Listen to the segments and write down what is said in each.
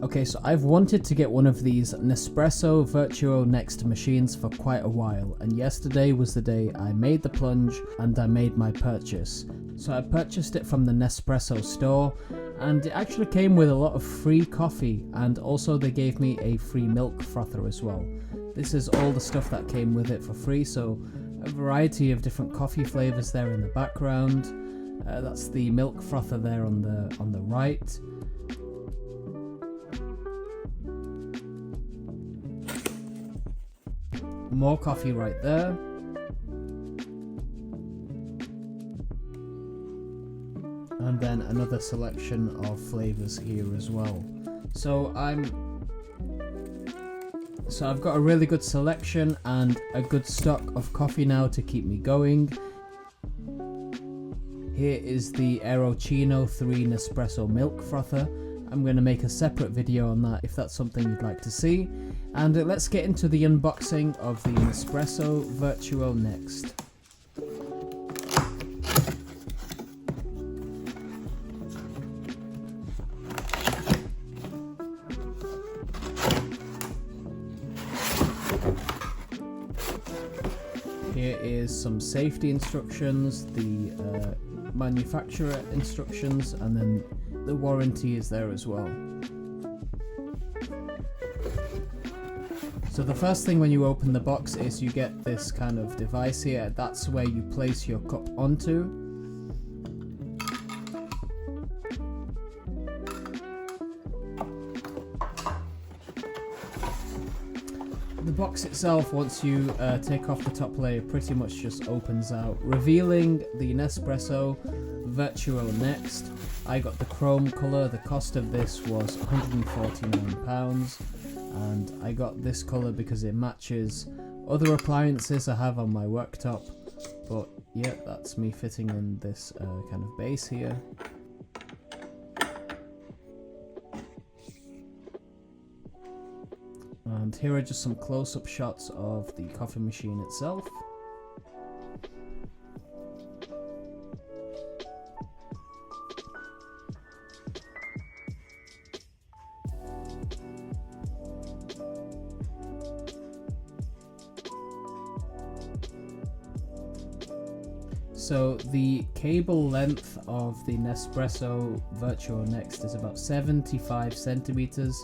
Okay, so I've wanted to get one of these Nespresso Vertuo Next machines for quite a while, and yesterday was the day I made the plunge and I made my purchase. So I purchased it from the Nespresso store, and it actually came with a lot of free coffee, and also they gave me a free milk frother as well. This is all the stuff that came with it for free, so a variety of different coffee flavors there in the background. That's the milk frother there on the right. More coffee right there. And then another selection of flavors here as well. So I've got a really good selection and a good stock of coffee now to keep me going. Here is the Aerochino 3 Nespresso milk frother. I'm going to make a separate video on that if that's something you'd like to see. And let's get into the unboxing of the Nespresso Vertuo next. Here is some safety instructions, the manufacturer instructions, and then the warranty is there as well. So the first thing when you open the box is you get this kind of device here. That's where you place your cup onto. The box itself, once you take off the top layer, pretty much just opens out, revealing the Nespresso Vertuo Next. I got the chrome colour. The cost of this was £149, and I got this colour because it matches other appliances I have on my worktop. But yeah, that's me fitting in this kind of base here. And here are just some close-up shots of the coffee machine itself. So the cable length of the Nespresso Vertuo Next is about 75 centimeters.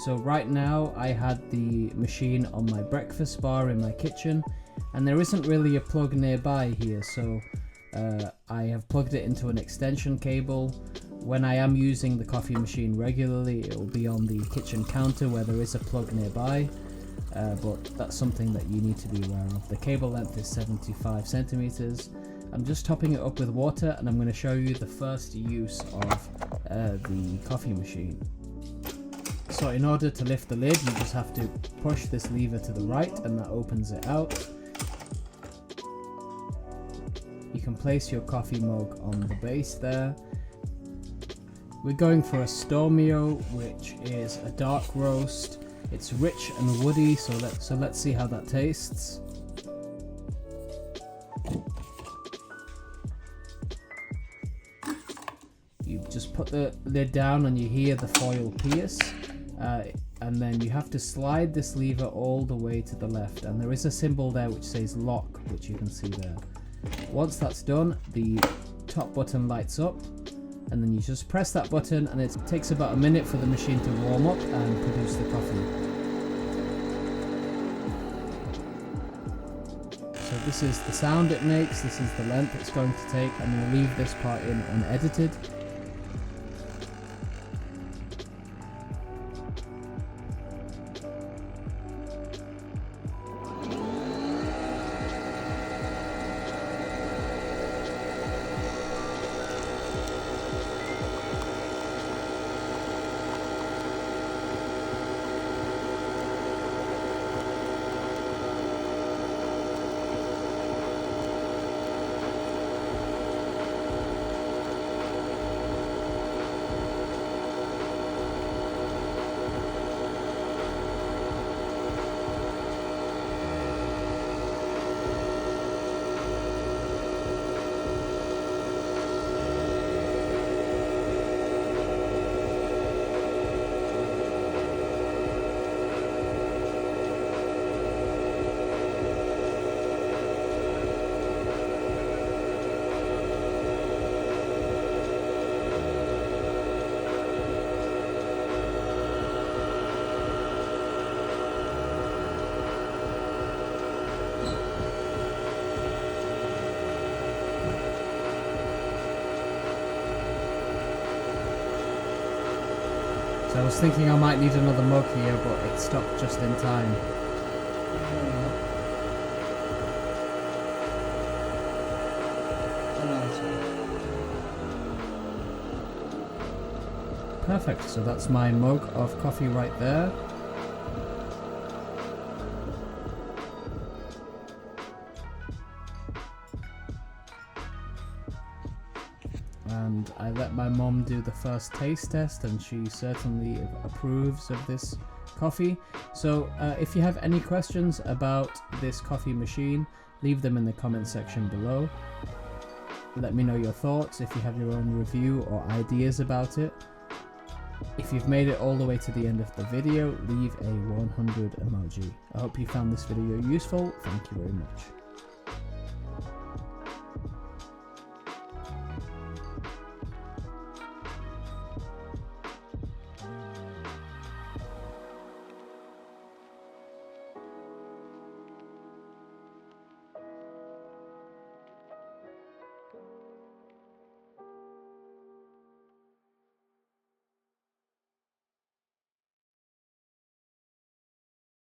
So right now I had the machine on my breakfast bar in my kitchen, and there isn't really a plug nearby here, so I have plugged it into an extension cable. When I am using the coffee machine regularly, it will be on the kitchen counter where there is a plug nearby, but that's something that you need to be aware of. The cable length is 75 centimeters. I'm just topping it up with water, and I'm going to show you the first use of the coffee machine. So in order to lift the lid, you just have to push this lever to the right, and that opens it out. You can place your coffee mug on the base there. We're going for a Stormio, which is a dark roast. It's rich and woody, so let's see how that tastes. You just put the lid down and you hear the foil pierce, and then you have to slide this lever all the way to the left, and there is a symbol there which says lock, which you can see there. Once that's done, the top button lights up, and then you just press that button, and it takes about a minute for the machine to warm up and produce the coffee. So this is the sound it makes, this is the length it's going to take. I'm going to leave this part in unedited. So I was thinking I might need another mug here, but it stopped just in time. Perfect, so that's my mug of coffee right there. And I let my mom do the first taste test, and she certainly approves of this coffee. So if you have any questions about this coffee machine, leave them in the comment section below. Let me know your thoughts if you have your own review or ideas about it. If you've made it all the way to the end of the video, leave a 100 emoji. I hope you found this video useful. Thank you very much.